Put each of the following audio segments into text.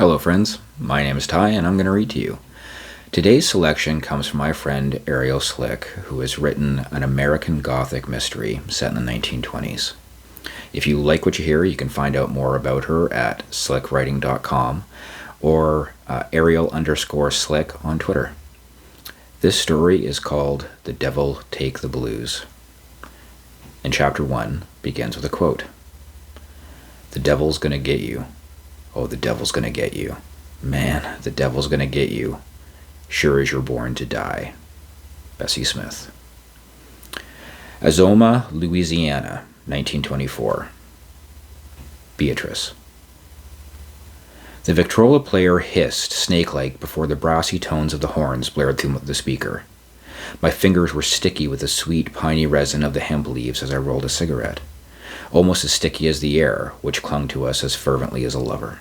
Hello friends, my name is Ty and I'm going to read to you. Today's selection comes from my friend Ariel Slick, who has written an American Gothic mystery set in the 1920s. If you like what you hear, you can find out more about her at slickwriting.com or Ariel_Slick on Twitter. This story is called The Devil Take the Blues. And chapter 1 begins with a quote. "The devil's gonna get you. Oh, the devil's gonna get you. Man, the devil's gonna get you. Sure as you're born to die." Bessie Smith. Azoma, Louisiana, 1924. Beatrice. The Victrola player hissed snake-like before the brassy tones of the horns blared through the speaker. My fingers were sticky with the sweet, piney resin of the hemp leaves as I rolled a cigarette, almost as sticky as the air, which clung to us as fervently as a lover.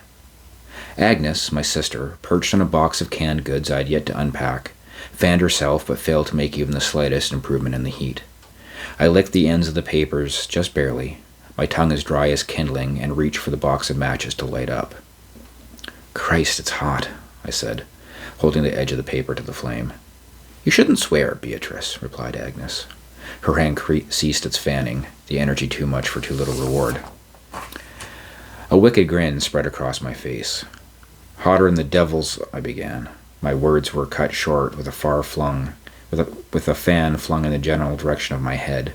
Agnes, my sister, perched on a box of canned goods I had yet to unpack, fanned herself but failed to make even the slightest improvement in the heat. I licked the ends of the papers, just barely, my tongue as dry as kindling, and reached for the box of matches to light up. "Christ, it's hot," I said, holding the edge of the paper to the flame. "You shouldn't swear, Beatrice," replied Agnes. Her hand ceased its fanning, the energy too much for too little reward. A wicked grin spread across my face. "Hotter than the devil's," I began. My words were cut short with a fan flung in the general direction of my head.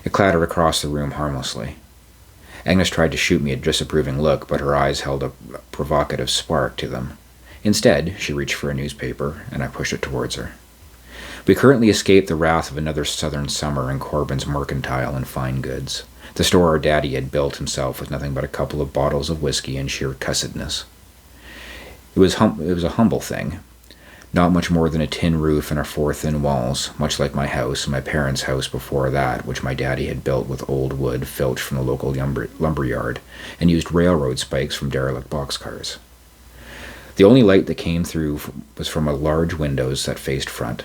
It clattered across the room harmlessly. Agnes tried to shoot me a disapproving look, but her eyes held a provocative spark to them. Instead, she reached for a newspaper, and I pushed it towards her. We currently escaped the wrath of another southern summer in Corbin's Mercantile and Fine Goods, the store our daddy had built himself with nothing but a couple of bottles of whiskey and sheer cussedness. It was a humble thing, not much more than a tin roof and 4 thin walls, much like my house and my parents' house before that, which my daddy had built with old wood filched from the local lumber yard and used railroad spikes from derelict boxcars. The only light that came through was from a large windows that faced front.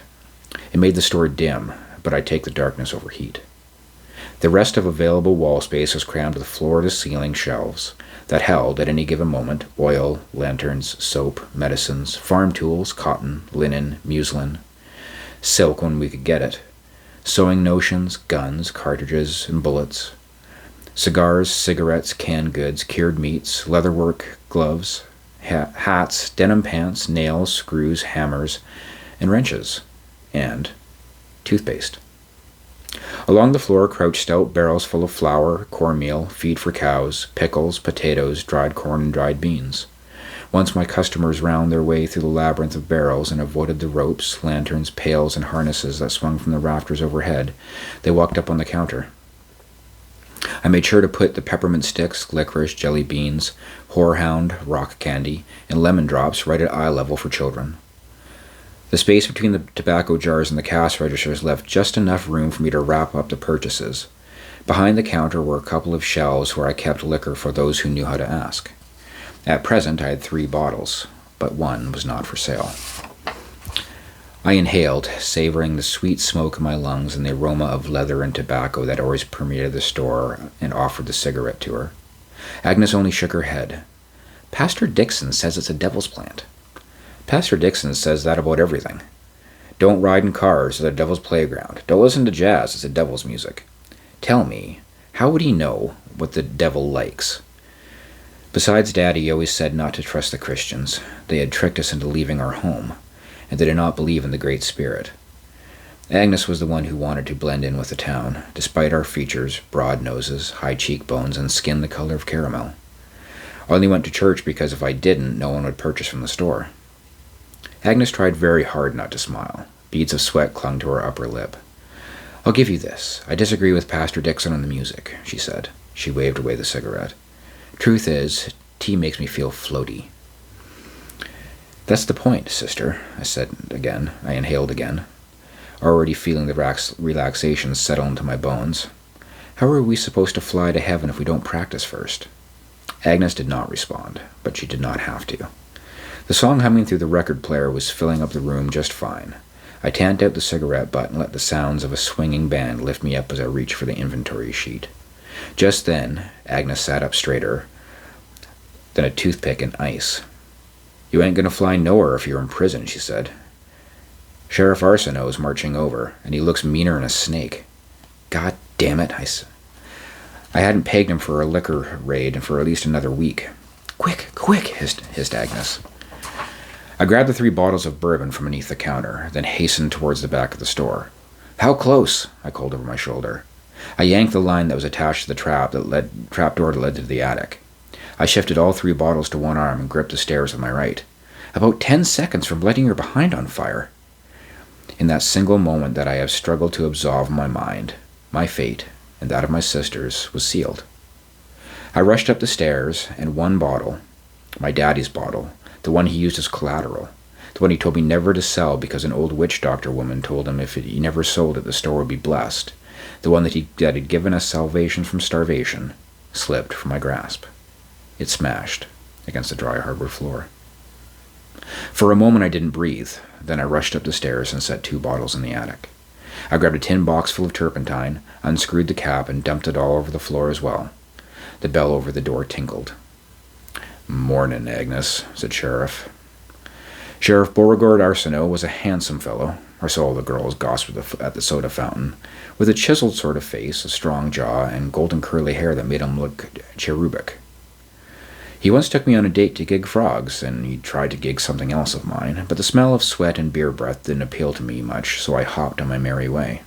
It made the store dim, but I'd take the darkness over heat. The rest of available wall space was crammed with floor-to-ceiling shelves that held, at any given moment, oil, lanterns, soap, medicines, farm tools, cotton, linen, muslin, silk when we could get it, sewing notions, guns, cartridges, and bullets, cigars, cigarettes, canned goods, cured meats, leatherwork, gloves, hats, denim pants, nails, screws, hammers, and wrenches, and toothpaste. Along the floor crouched stout barrels full of flour, cornmeal, feed for cows, pickles, potatoes, dried corn, and dried beans. Once my customers wound their way through the labyrinth of barrels and avoided the ropes, lanterns, pails, and harnesses that swung from the rafters overhead, they walked up on the counter. I made sure to put the peppermint sticks, licorice, jelly beans, horehound, rock candy, and lemon drops right at eye level for children. The space between the tobacco jars and the cash registers left just enough room for me to wrap up the purchases. Behind the counter were a couple of shelves where I kept liquor for those who knew how to ask. At present, I had 3 bottles, but one was not for sale. I inhaled, savoring the sweet smoke in my lungs and the aroma of leather and tobacco that always permeated the store, and offered the cigarette to her. Agnes only shook her head. "Pastor Dixon says it's a devil's plant." "Pastor Dixon says that about everything. Don't ride in cars, it's the devil's playground. Don't listen to jazz, it's the devil's music. Tell me, how would he know what the devil likes?" Besides Daddy, he always said not to trust the Christians. They had tricked us into leaving our home, and they did not believe in the Great Spirit. Agnes was the one who wanted to blend in with the town, despite our features, broad noses, high cheekbones, and skin the color of caramel. I only went to church because if I didn't, no one would purchase from the store. Agnes tried very hard not to smile. Beads of sweat clung to her upper lip. "I'll give you this. I disagree with Pastor Dixon on the music," she said. She waved away the cigarette. "Truth is, tea makes me feel floaty." "That's the point, sister," I said again. I inhaled again, already feeling the relaxation settle into my bones. "How are we supposed to fly to heaven if we don't practice first?" Agnes did not respond, but she did not have to. The song humming through the record player was filling up the room just fine. I tamped out the cigarette butt and let the sounds of a swinging band lift me up as I reached for the inventory sheet. Just then, Agnes sat up straighter than a toothpick in ice. You ain't gonna fly nowhere if you're in prison, she said. Sheriff Arsenault's marching over, and he looks meaner than a snake. God damn it, I hadn't pegged him for a liquor raid for at least another week. Quick, quick, hissed Agnes. I grabbed the 3 bottles of bourbon from beneath the counter, then hastened towards the back of the store. How close? I called over my shoulder. I yanked the line that was attached to the trap door that led to the attic. I shifted all 3 bottles to one arm and gripped the stairs with my right. About 10 seconds from lighting your behind on fire. In that single moment that I have struggled to absolve my mind, my fate, and that of my sisters, was sealed. I rushed up the stairs, and one bottle, my daddy's bottle, the one he used as collateral, the one he told me never to sell because an old witch doctor woman told him if he never sold it the store would be blessed, the one that had given us salvation from starvation, slipped from my grasp. It smashed against the dry hardwood floor. For a moment I didn't breathe. Then I rushed up the stairs and set 2 bottles in the attic. I grabbed a tin box full of turpentine, unscrewed the cap, and dumped it all over the floor as well. The bell over the door tinkled. "Mornin', Agnes," said Sheriff. Sheriff Beauregard Arsenault was a handsome fellow, or so all the girls gossiped at the soda fountain, with a chiseled sort of face, a strong jaw, and golden curly hair that made him look cherubic. He once took me on a date to gig frogs, and he tried to gig something else of mine, but the smell of sweat and beer breath didn't appeal to me much, so I hopped on my merry way.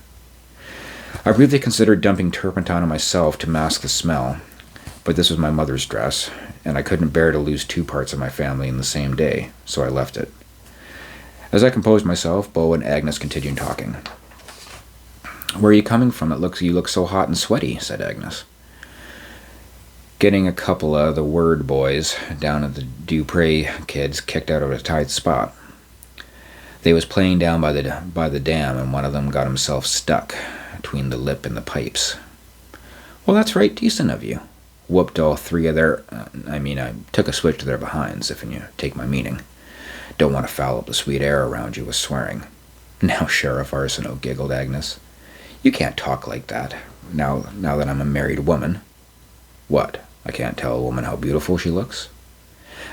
I briefly considered dumping turpentine on myself to mask the smell, but this was my mother's dress, and I couldn't bear to lose 2 parts of my family in the same day, so I left it. As I composed myself, Beau and Agnes continued talking. "Where are you coming from? You look so hot and sweaty," said Agnes. "Getting a couple of the Word boys down at the Dupree kids kicked out of a tight spot. They was playing down by the dam, and one of them got himself stuck between the lip and the pipes." "Well, that's right decent of you." "Whooped all 3 of their... I took a switch to their behinds, if you take my meaning. Don't want to foul up the sweet air around you with swearing." "Now, Sheriff Arsenault," giggled Agnes. "You can't talk like that, now that I'm a married woman." "What? I can't tell a woman how beautiful she looks?"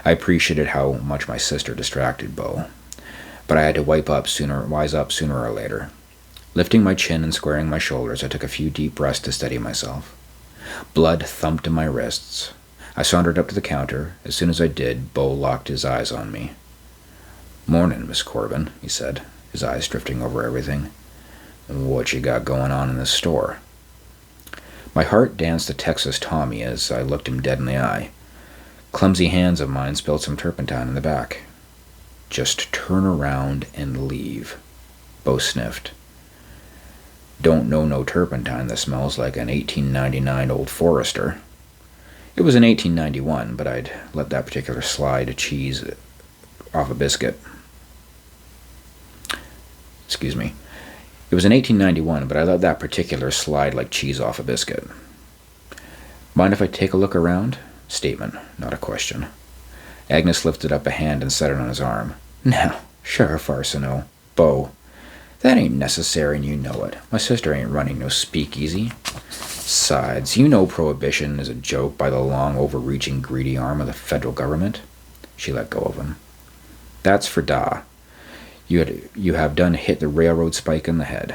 I appreciated how much my sister distracted Beau, but I had to wise up sooner or later. Lifting my chin and squaring my shoulders, I took a few deep breaths to steady myself. Blood thumped in my wrists. I sauntered up to the counter. As soon as I did, Beau locked his eyes on me. "Mornin', Miss Corbin," he said, his eyes drifting over everything. "What you got going on in this store?" My heart danced a Texas Tommy as I looked him dead in the eye. Clumsy hands of mine spilled some turpentine in the back. "Just turn around and leave," Beau sniffed. "Don't know no turpentine that smells like an 1899 Old Forester." It was an 1891, but I'd let that particular slide cheese off a biscuit. Excuse me. It was in 1891, but I let that particular slide like cheese off a biscuit. "Mind if I take a look around?" Statement, not a question. Agnes lifted up a hand and set it on his arm. "Now, Sheriff Arsenault, Beau, that ain't necessary and you know it. My sister ain't running no speakeasy. Besides, you know prohibition is a joke by the long, overreaching, greedy arm of the federal government." She let go of him. "That's for da. You have done hit the railroad spike in the head."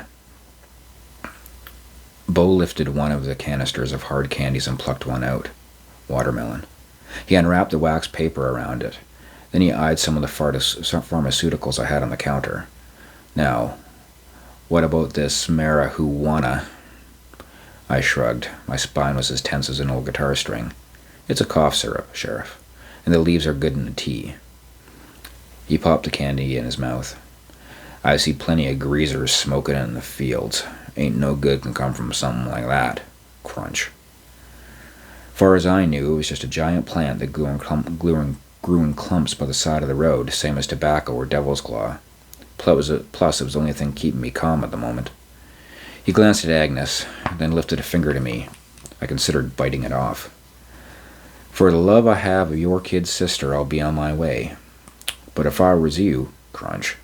Beau lifted one of the canisters of hard candies and plucked one out. Watermelon. He unwrapped the wax paper around it. Then he eyed some of the pharmaceuticals I had on the counter. "Now, what about this marijuana?" I shrugged. My spine was as tense as an old guitar string. "It's a cough syrup, Sheriff, and the leaves are good in the tea." He popped the candy in his mouth. "I see plenty of greasers smoking it in the fields. Ain't no good can come from something like that." Crunch. Far as I knew, it was just a giant plant that grew in clumps by the side of the road, same as tobacco or devil's claw. Plus, it was the only thing keeping me calm at the moment. He glanced at Agnes, then lifted a finger to me. I considered biting it off. "For the love I have of your kid sister, I'll be on my way. But if I was you," crunch,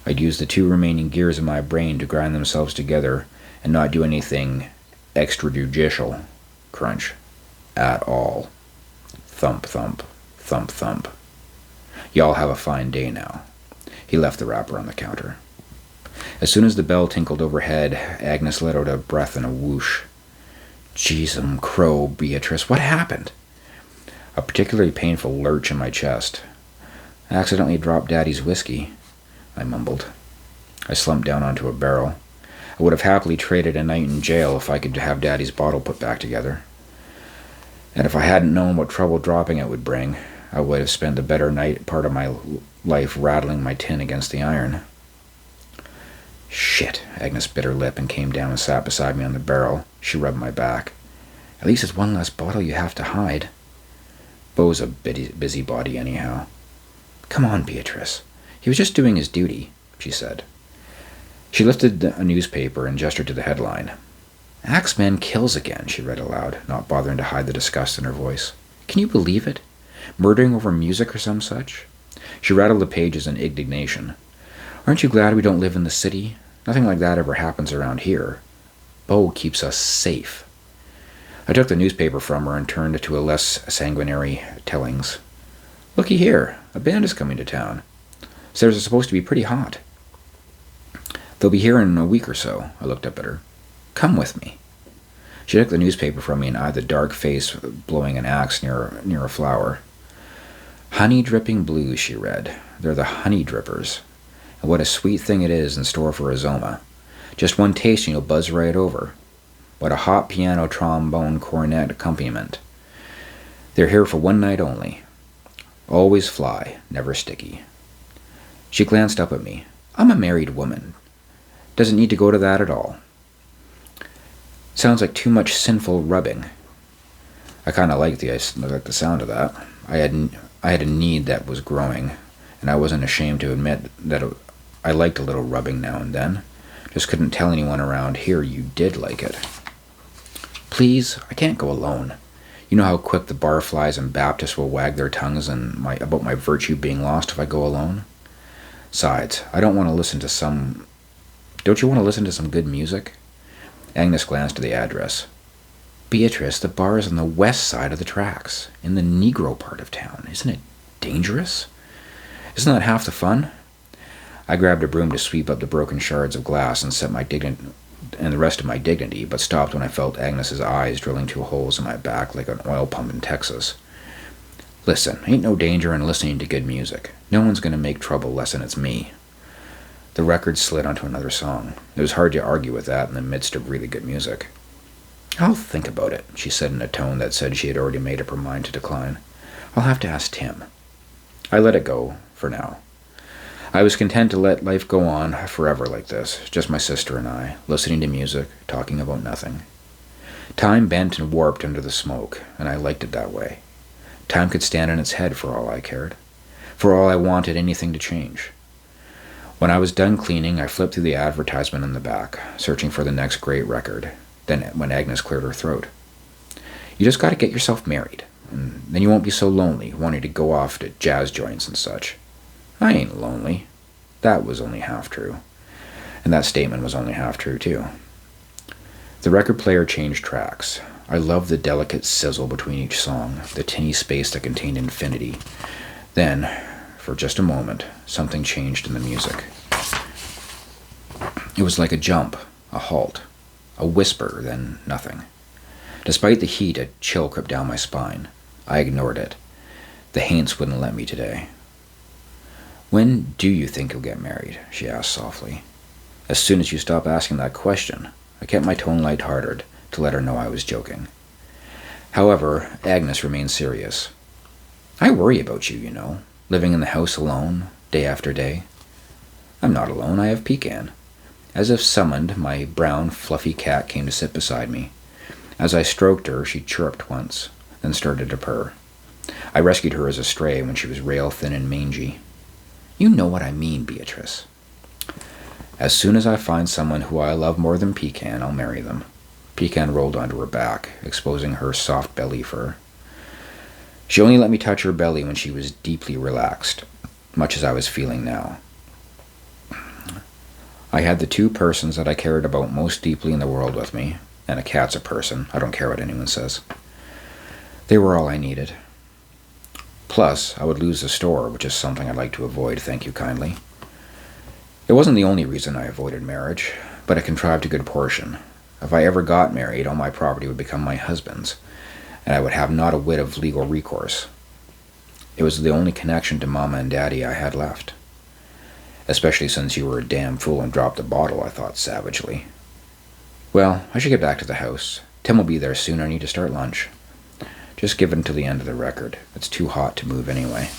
"I'd use the 2 remaining gears of my brain to grind themselves together and not do anything extrajudicial," crunch, "at all." Thump, thump, thump, thump. Y'all have a fine day now." He left the wrapper on the counter. As soon as the bell tinkled overhead, Agnes let out a breath in a whoosh. "Jeez, crow, Beatrice, what happened?" A particularly painful lurch in my chest. "I accidentally dropped Daddy's whiskey," I mumbled. I slumped down onto a barrel. I would have happily traded a night in jail if I could have Daddy's bottle put back together. And if I hadn't known what trouble dropping it would bring, I would have spent the better part of my life rattling my tin against the iron. "Shit," Agnes bit her lip and came down and sat beside me on the barrel. She rubbed my back. "At least it's one less bottle you have to hide." Beau's a busybody anyhow. "Come on, Beatrice. He was just doing his duty," she said. She lifted a newspaper and gestured to the headline. "Axeman kills again," she read aloud, not bothering to hide the disgust in her voice. "Can you believe it? Murdering over music or some such?" She rattled the pages in indignation. "Aren't you glad we don't live in the city? Nothing like that ever happens around here. Beau keeps us safe." I took the newspaper from her and turned to a less sanguinary tellings. "Looky here, a band is coming to town. Says it's supposed to be pretty hot. They'll be here in a week or so." I looked up at her. "Come with me." She took the newspaper from me and eyed the dark face blowing an axe near a flower. "Honey Dripping Blues," she read. "They're the honey drippers. And what a sweet thing it is in store for Azoma. Just one taste and you'll buzz right over. What a hot piano, trombone, cornet accompaniment. They're here for one night only. Always fly, never sticky." She glanced up at me. "I'm a married woman. Doesn't need to go to that at all. Sounds like too much sinful rubbing." I kind of liked the sound of that. I had a need that was growing, and I wasn't ashamed to admit that I liked a little rubbing now and then. Just couldn't tell anyone around here you did like it. "Please, I can't go alone. You know how quick the barflies and Baptists will wag their tongues about my virtue being lost if I go alone. Besides, I don't want to listen to some... Don't you want to listen to some good music?" Agnes glanced at the address. "Beatrice, the bar is on the west side of the tracks, in the Negro part of town. Isn't it dangerous? Isn't that half the fun?" I grabbed a broom to sweep up the broken shards of glass and set my dignity and the rest of my dignity, but stopped when I felt Agnes's eyes drilling 2 holes in my back like an oil pump in Texas. "Listen, ain't no danger in listening to good music. No one's going to make trouble less than it's me." The record slid onto another song. It was hard to argue with that in the midst of really good music. "I'll think about it," she said in a tone that said she had already made up her mind to decline. "I'll have to ask Tim." I let it go, for now. I was content to let life go on forever like this, just my sister and I, listening to music, talking about nothing. Time bent and warped under the smoke, and I liked it that way. Time could stand on its head for all I cared, for all I wanted anything to change. When I was done cleaning, I flipped through the advertisement in the back, searching for the next great record. Then, when Agnes cleared her throat, "You just got to get yourself married, and then you won't be so lonely, wanting to go off to jazz joints and such." I ain't lonely. That was only half true. And that statement was only half true, too. The record player changed tracks. I loved the delicate sizzle between each song, the tinny space that contained infinity. Then, for just a moment, something changed in the music. It was like a jump, a halt, a whisper, then nothing. Despite the heat, a chill crept down my spine. I ignored it. The Haints wouldn't let me today. "When do you think you'll get married?" she asked softly. As soon as you stop asking that question, I kept my tone light-hearted to let her know I was joking. However, Agnes remained serious. "I worry about you, you know, living in the house alone, day after day." "I'm not alone, I have Pecan." As if summoned, my brown, fluffy cat came to sit beside me. As I stroked her, she chirruped once, then started to purr. I rescued her as a stray when she was rail-thin and mangy. "You know what I mean, Beatrice." "As soon as I find someone who I love more than Pecan, I'll marry them." Pecan rolled onto her back, exposing her soft belly fur. She only let me touch her belly when she was deeply relaxed, much as I was feeling now. I had the 2 persons that I cared about most deeply in the world with me, and a cat's a person. I don't care what anyone says. They were all I needed. Plus, I would lose the store, which is something I'd like to avoid, thank you kindly. It wasn't the only reason I avoided marriage, but I contrived a good portion. If I ever got married, all my property would become my husband's, and I would have not a whit of legal recourse. It was the only connection to Mama and Daddy I had left. Especially since you were a damn fool and dropped the bottle, I thought savagely. Well, I should get back to the house. Tim will be there soon. I need to start lunch. Just give it until the end of the record. It's too hot to move anyway.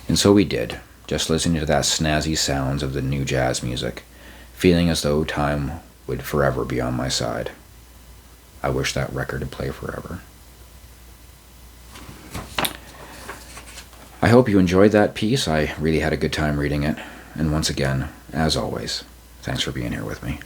And so we did, just listening to that snazzy sounds of the new jazz music, feeling as though time would forever be on my side. I wish that record would play forever. I hope you enjoyed that piece. I really had a good time reading it. And once again, as always, thanks for being here with me.